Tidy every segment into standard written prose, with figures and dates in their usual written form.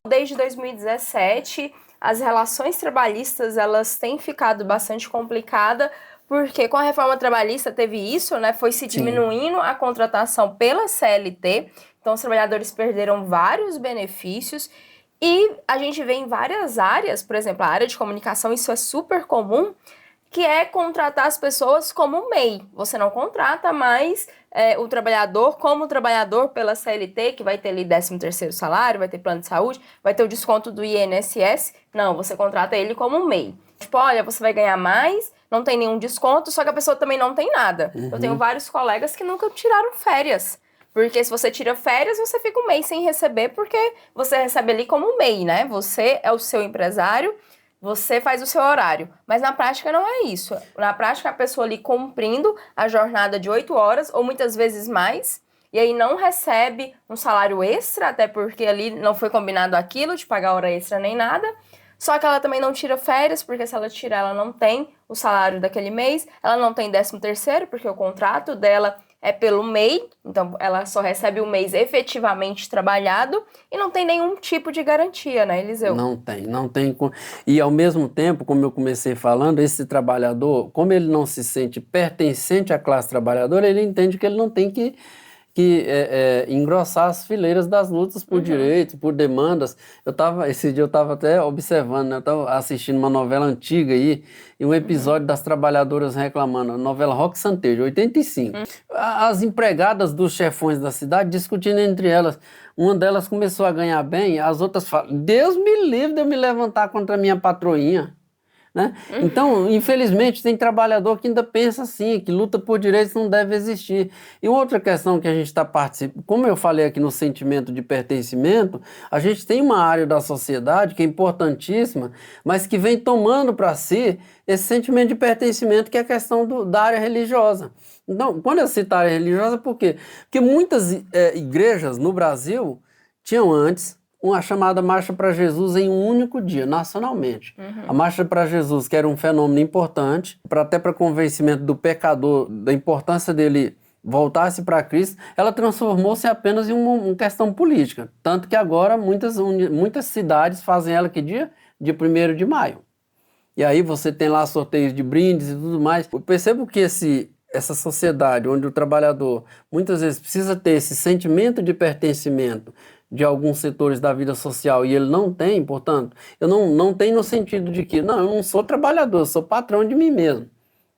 Desde 2017, as relações trabalhistas elas têm ficado bastante complicadas, porque com a reforma trabalhista teve isso, né? Foi se diminuindo a contratação pela CLT, então os trabalhadores perderam vários benefícios. E a gente vê em várias áreas, por exemplo, a área de comunicação, isso é super comum, que é contratar as pessoas como MEI. Você não contrata mais o trabalhador como trabalhador pela CLT, que vai ter ali 13º salário, vai ter plano de saúde, vai ter o desconto do INSS. Não, você contrata ele como MEI. Tipo, olha, você vai ganhar mais, não tem nenhum desconto, só que a pessoa também não tem nada. Eu tenho vários colegas que nunca tiraram férias. Porque se você tira férias, você fica um mês sem receber, porque você recebe ali como MEI, né? Você é o seu empresário, você faz o seu horário. Mas na prática não é isso. Na prática, a pessoa ali cumprindo a jornada de 8 horas, ou muitas vezes mais, e aí não recebe um salário extra, até porque ali não foi combinado aquilo de pagar hora extra nem nada. Só que ela também não tira férias, porque se ela tirar, ela não tem o salário daquele mês, ela não tem 13º, porque o contrato dela é pelo MEI, então ela só recebe o mês efetivamente trabalhado e não tem nenhum tipo de garantia, né, Eliseu? Não tem. E ao mesmo tempo, como eu comecei falando, esse trabalhador, como ele não se sente pertencente à classe trabalhadora, ele entende que ele não tem que engrossar as fileiras das lutas por direitos, por demandas. Esse dia eu estava até observando, né? Eu estava assistindo uma novela antiga aí, e um episódio das trabalhadoras reclamando, a novela Roque Santeiro, de 85. As empregadas dos chefões da cidade discutindo entre elas. Uma delas começou a ganhar bem, as outras falam, Deus me livre de eu me levantar contra a minha patroinha. Né? Então, infelizmente, tem trabalhador que ainda pensa assim, que luta por direitos não deve existir. E outra questão que a gente está participando, como eu falei aqui no sentimento de pertencimento, a gente tem uma área da sociedade que é importantíssima, mas que vem tomando para si esse sentimento de pertencimento, que é a questão da área religiosa. Então, quando eu cito a área religiosa, por quê? Porque muitas igrejas no Brasil tinham antes uma chamada Marcha para Jesus em um único dia, nacionalmente. A Marcha para Jesus, que era um fenômeno importante, até para convencimento do pecador, da importância dele voltar-se para Cristo, ela transformou-se apenas em uma questão política. Tanto que agora muitas cidades fazem ela que dia? Dia 1º de maio. E aí você tem lá sorteios de brindes e tudo mais. Eu percebo que essa sociedade onde o trabalhador muitas vezes precisa ter esse sentimento de pertencimento de alguns setores da vida social e ele não tem, portanto, eu não tenho no sentido de que, não, eu não sou trabalhador, eu sou patrão de mim mesmo.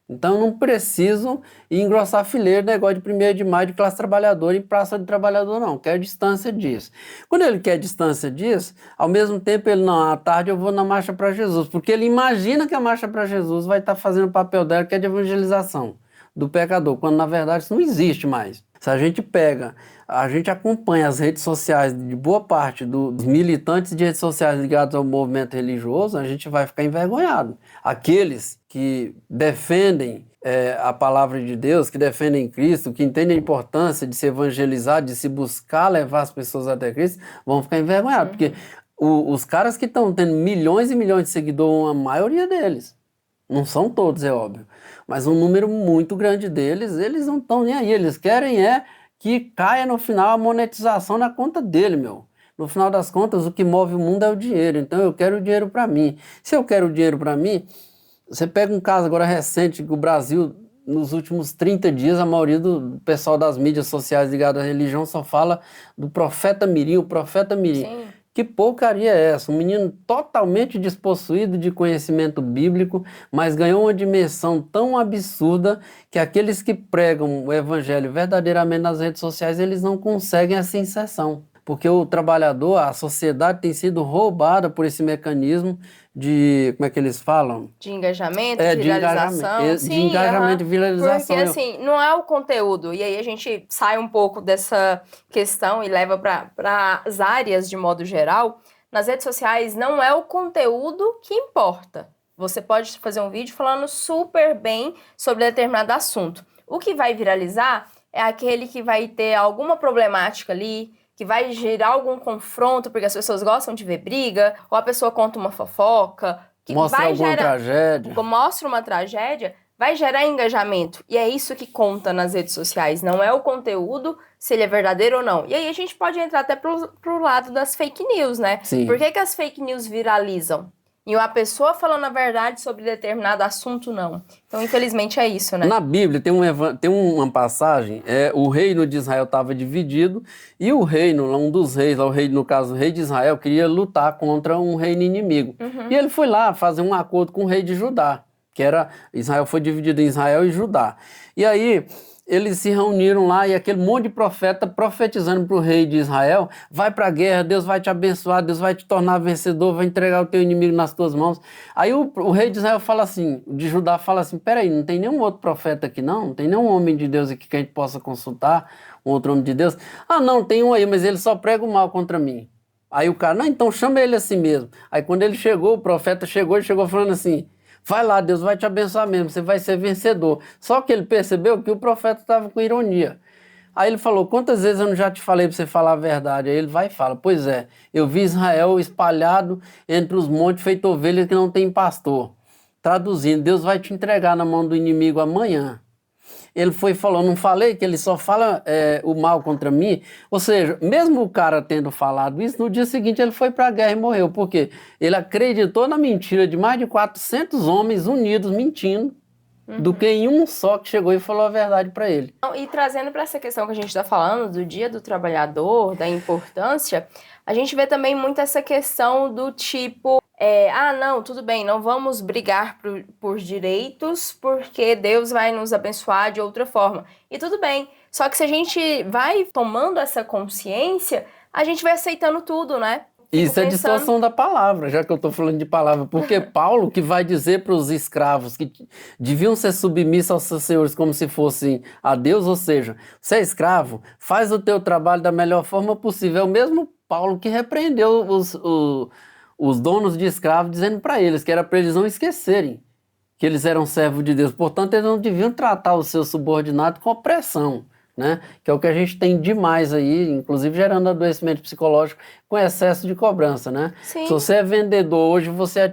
Então eu não preciso engrossar fileira, negócio de 1º de maio de classe trabalhadora e praça de trabalhador, não. Quero distância disso. Quando ele quer distância disso, ao mesmo tempo ele, não, à tarde eu vou na Marcha para Jesus, porque ele imagina que a Marcha para Jesus vai estar fazendo o papel dela, que é de evangelização do pecador, quando na verdade isso não existe mais. Se a gente acompanha as redes sociais de boa parte dos militantes de redes sociais ligados ao movimento religioso, a gente vai ficar envergonhado. Aqueles que defendem a palavra de Deus, que defendem Cristo, que entendem a importância de se evangelizar, de se buscar levar as pessoas até Cristo, vão ficar envergonhados, porque os caras que estão tendo milhões e milhões de seguidores, a maioria deles, não são todos, é óbvio, mas um número muito grande deles, eles não estão nem aí, eles querem que caia no final a monetização na conta dele, meu. No final das contas, o que move o mundo é o dinheiro, então eu quero o dinheiro para mim. Se eu quero o dinheiro para mim, você pega um caso agora recente, que o Brasil, nos últimos 30 dias, a maioria do pessoal das mídias sociais ligadas à religião só fala do profeta Mirim, o profeta Mirim. Sim. Que porcaria é essa? Um menino totalmente despossuído de conhecimento bíblico, mas ganhou uma dimensão tão absurda que aqueles que pregam o evangelho verdadeiramente nas redes sociais, eles não conseguem essa inserção. Porque o trabalhador, a sociedade tem sido roubada por esse mecanismo de, como é que eles falam? De engajamento, de viralização. De engajamento, de viralização. Porque assim, não é o conteúdo. E aí a gente sai um pouco dessa questão e leva para as áreas de modo geral. Nas redes sociais não é o conteúdo que importa. Você pode fazer um vídeo falando super bem sobre determinado assunto. O que vai viralizar é aquele que vai ter alguma problemática ali, que vai gerar algum confronto, porque as pessoas gostam de ver briga, ou a pessoa conta uma fofoca, que mostra alguma tragédia. Mostra uma tragédia, vai gerar engajamento. E é isso que conta nas redes sociais, não é o conteúdo, se ele é verdadeiro ou não. E aí a gente pode entrar até pro lado das fake news, né? Sim. Por que as fake news viralizam? E uma pessoa falando a verdade sobre determinado assunto, não. Então, infelizmente, é isso, né? Na Bíblia tem uma passagem, o reino de Israel estava dividido e o reino, um dos reis, o rei, no caso o rei de Israel, queria lutar contra um reino inimigo. E ele foi lá fazer um acordo com o rei de Judá, Israel foi dividido em Israel e Judá. E aí eles se reuniram lá e aquele monte de profeta profetizando para o rei de Israel: vai para a guerra, Deus vai te abençoar, Deus vai te tornar vencedor, vai entregar o teu inimigo nas tuas mãos. Aí o rei de Israel fala assim, de Judá fala assim: peraí, não tem nenhum outro profeta aqui não? Não tem nenhum homem de Deus aqui que a gente possa consultar, um outro homem de Deus? Ah não, tem um aí, mas ele só prega o mal contra mim. Aí o cara: não, então chama ele assim mesmo. Aí quando ele chegou, o profeta chegou falando assim: vai lá, Deus vai te abençoar mesmo, você vai ser vencedor. Só que ele percebeu que o profeta estava com ironia. Aí ele falou: quantas vezes eu não já te falei para você falar a verdade? Aí ele vai e fala: pois é, eu vi Israel espalhado entre os montes feito ovelha que não tem pastor. Traduzindo, Deus vai te entregar na mão do inimigo amanhã. Ele foi e falou: não falei que ele só fala o mal contra mim? Ou seja, mesmo o cara tendo falado isso, no dia seguinte ele foi para a guerra e morreu. Por quê? Ele acreditou na mentira de mais de 400 homens unidos mentindo, do que em um só que chegou e falou a verdade para ele. E trazendo para essa questão que a gente está falando, do Dia do Trabalhador, da importância, a gente vê também muito essa questão do tipo... não, tudo bem, não vamos brigar por direitos, porque Deus vai nos abençoar de outra forma. E tudo bem, só que se a gente vai tomando essa consciência, a gente vai aceitando tudo, né? Isso é distorção da palavra, já que eu estou falando de palavra, porque Paulo que vai dizer para os escravos que deviam ser submissos aos seus senhores como se fossem a Deus, ou seja, você é escravo, faz o teu trabalho da melhor forma possível. É o mesmo Paulo que repreendeu os donos de escravos, dizendo para eles que era para eles não esquecerem que eles eram servos de Deus. Portanto, eles não deviam tratar os seus subordinados com opressão, né? Que é o que a gente tem demais aí, inclusive gerando adoecimento psicológico com excesso de cobrança, né? Sim. Se você é vendedor, hoje você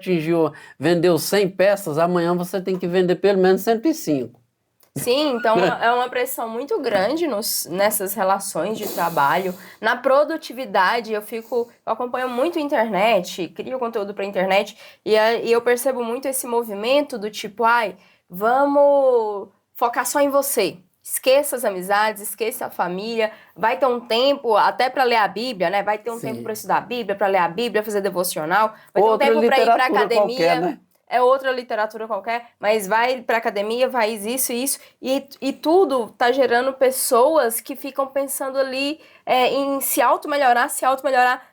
vendeu 100 peças, amanhã você tem que vender pelo menos 105. Sim, então é uma pressão muito grande nessas relações de trabalho, na produtividade. Eu acompanho muito a internet, crio conteúdo para a internet e eu percebo muito esse movimento do tipo, vamos focar só em você. Esqueça as amizades, esqueça a família, vai ter um tempo até para ler a Bíblia, né? Vai ter um tempo para estudar a Bíblia, para ler a Bíblia, fazer devocional, vai ter um tempo para ir para academia. Qualquer, né? É outra literatura qualquer, mas vai pra academia, faz isso e isso, e tudo tá gerando pessoas que ficam pensando ali em se auto-melhorar,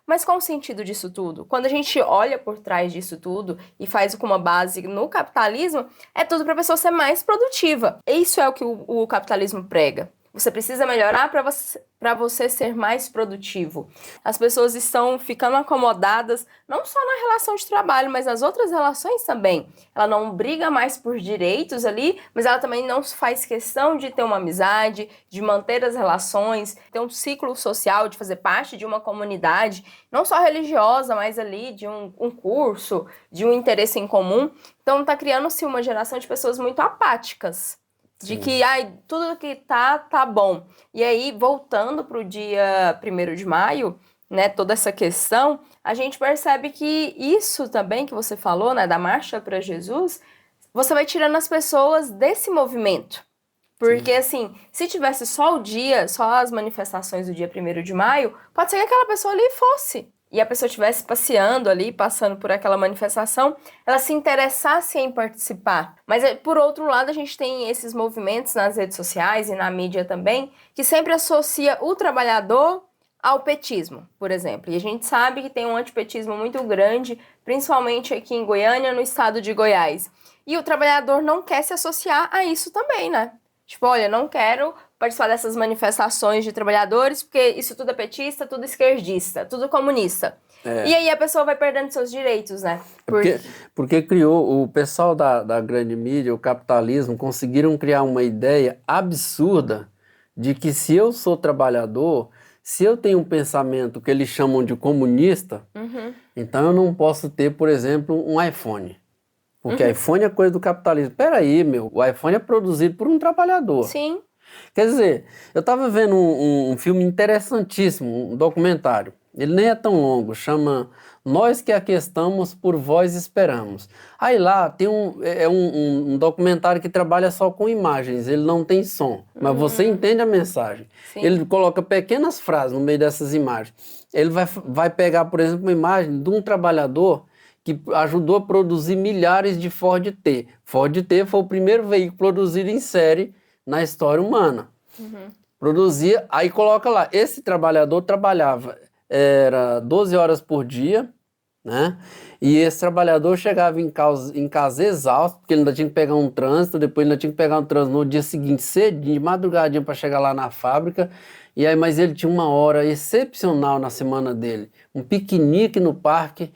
mas qual o sentido disso tudo? Quando a gente olha por trás disso tudo e faz com uma base no capitalismo, é tudo pra pessoa ser mais produtiva. Isso é o que o capitalismo prega. Você precisa melhorar para você ser mais produtivo. As pessoas estão ficando acomodadas, não só na relação de trabalho, mas nas outras relações também. Ela não briga mais por direitos ali, mas ela também não faz questão de ter uma amizade, de manter as relações, ter um ciclo social, de fazer parte de uma comunidade, não só religiosa, mas ali de um curso, de um interesse em comum. Então está criando-se uma geração de pessoas muito apáticas. De que tudo que tá bom. E aí, voltando para o dia 1º de maio, né, toda essa questão, a gente percebe que isso também que você falou, né, da Marcha para Jesus, você vai tirando as pessoas desse movimento. Porque, assim, se tivesse só as manifestações do dia 1º de maio, pode ser que aquela pessoa ali fosse. E a pessoa estivesse passeando ali, passando por aquela manifestação, ela se interessasse em participar. Mas, por outro lado, a gente tem esses movimentos nas redes sociais e na mídia também, que sempre associa o trabalhador ao petismo, por exemplo. E a gente sabe que tem um antipetismo muito grande, principalmente aqui em Goiânia, no estado de Goiás. E o trabalhador não quer se associar a isso também, né? Tipo, olha, não quero participar dessas manifestações de trabalhadores, porque isso tudo é petista, tudo esquerdista, tudo comunista. E aí a pessoa vai perdendo seus direitos, né? Porque criou, o pessoal da grande mídia, o capitalismo, conseguiram criar uma ideia absurda de que se eu sou trabalhador, se eu tenho um pensamento que eles chamam de comunista, então eu não posso ter, por exemplo, um iPhone. Porque iPhone é coisa do capitalismo. Peraí, meu, o iPhone é produzido por um trabalhador. Sim. Quer dizer, eu estava vendo um filme interessantíssimo, um documentário. Ele nem é tão longo, chama Nós que Aqui Estamos, por Vós Esperamos. Aí lá tem um documentário que trabalha só com imagens, ele não tem som, mas você entende a mensagem. Sim. Ele coloca pequenas frases no meio dessas imagens. Ele vai pegar, por exemplo, uma imagem de um trabalhador que ajudou a produzir milhares de Ford T. Ford T foi o primeiro veículo produzido em série na história humana. Produzia, aí coloca lá, esse trabalhador trabalhava, era 12 horas por dia, né? E esse trabalhador chegava em casa exausto, porque ele ainda tinha que pegar um trânsito, depois ainda tinha que pegar um trânsito no dia seguinte, cedinho, de madrugadinha para chegar lá na fábrica. E aí, mas ele tinha uma hora excepcional na semana dele, um piquenique no parque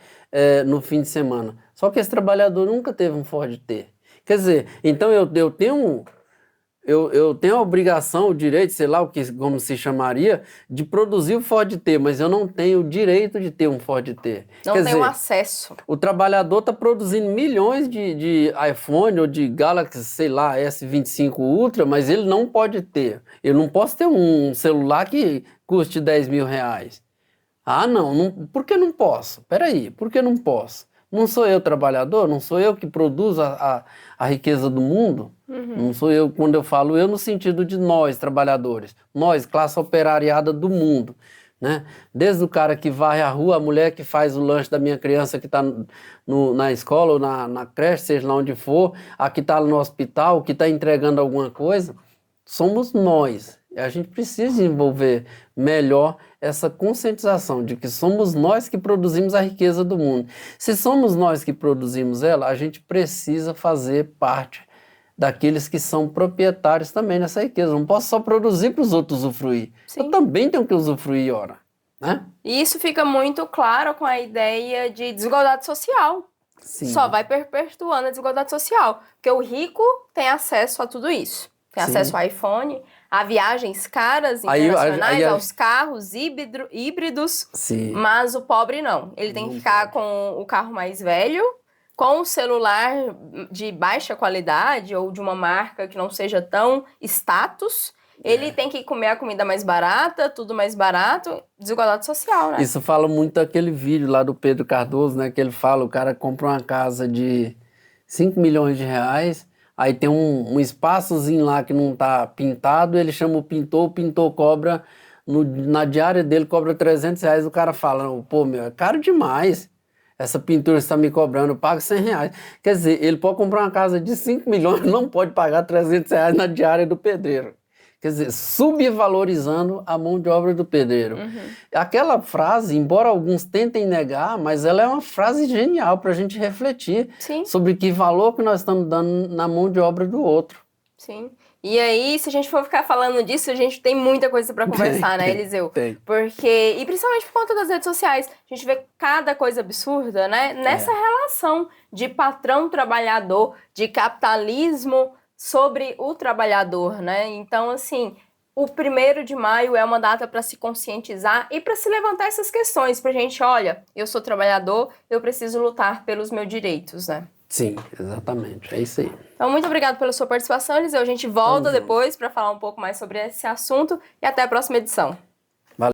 no fim de semana. Só que esse trabalhador nunca teve um Ford T. Quer dizer, então eu tenho a obrigação, o direito, sei lá como se chamaria, de produzir o Ford T, mas eu não tenho o direito de ter um Ford T. Não Quer tem dizer, acesso. O trabalhador está produzindo milhões de iPhone ou de Galaxy, sei lá, S25 Ultra, mas ele não pode ter. Eu não posso ter um celular que custe 10 mil reais. Ah, não, por que não posso? Peraí, por que não posso? Não sou eu trabalhador? Não sou eu que produzo a riqueza do mundo? Não sou eu, quando eu falo eu, no sentido de nós, trabalhadores. Nós, classe operariada do mundo. Né? Desde o cara que varre a rua, a mulher que faz o lanche da minha criança que está na escola ou na creche, seja lá onde for, a que está no hospital, que está entregando alguma coisa, somos nós. E a gente precisa desenvolver melhor essa conscientização de que somos nós que produzimos a riqueza do mundo. Se somos nós que produzimos ela, a gente precisa fazer parte daqueles que são proprietários também nessa riqueza. Não posso só produzir para os outros usufruir. Sim. Eu também tenho que usufruir, ora. Né? E isso fica muito claro com a ideia de desigualdade social. Sim. Só vai perpetuando a desigualdade social. Porque o rico tem acesso a tudo isso. Tem acesso ao iPhone, a viagens caras internacionais, aos carros híbridos. Sim. Mas o pobre não. Ele tem que ficar com o carro mais velho, com o celular de baixa qualidade ou de uma marca que não seja tão status. Ele tem que comer a comida mais barata, tudo mais barato, desigualdade social, né? Isso fala muito daquele vídeo lá do Pedro Cardoso, né? Que ele fala, o cara compra uma casa de 5 milhões de reais, aí tem um espaçozinho lá que não tá pintado, ele chama o pintor cobra, na diária dele cobra 300 reais, o cara fala, pô, meu, é caro demais. Essa pintura está me cobrando, eu pago 100 reais. Quer dizer, ele pode comprar uma casa de 5 milhões, não pode pagar 300 reais na diária do pedreiro. Quer dizer, subvalorizando a mão de obra do pedreiro. Aquela frase, embora alguns tentem negar, mas ela é uma frase genial para a gente refletir sobre que valor que nós estamos dando na mão de obra do outro. Sim. E aí, se a gente for ficar falando disso, a gente tem muita coisa para conversar, né, Eliseu? Tem. Porque, e principalmente por conta das redes sociais, a gente vê cada coisa absurda, né? Nessa relação de patrão-trabalhador, de capitalismo sobre o trabalhador, né? Então, assim, o 1º de maio é uma data para se conscientizar e para se levantar essas questões, pra gente, olha, eu sou trabalhador, eu preciso lutar pelos meus direitos, né? Sim, exatamente, é isso aí. Então, muito obrigada pela sua participação, Eliseu. A gente volta depois para falar um pouco mais sobre esse assunto e até a próxima edição.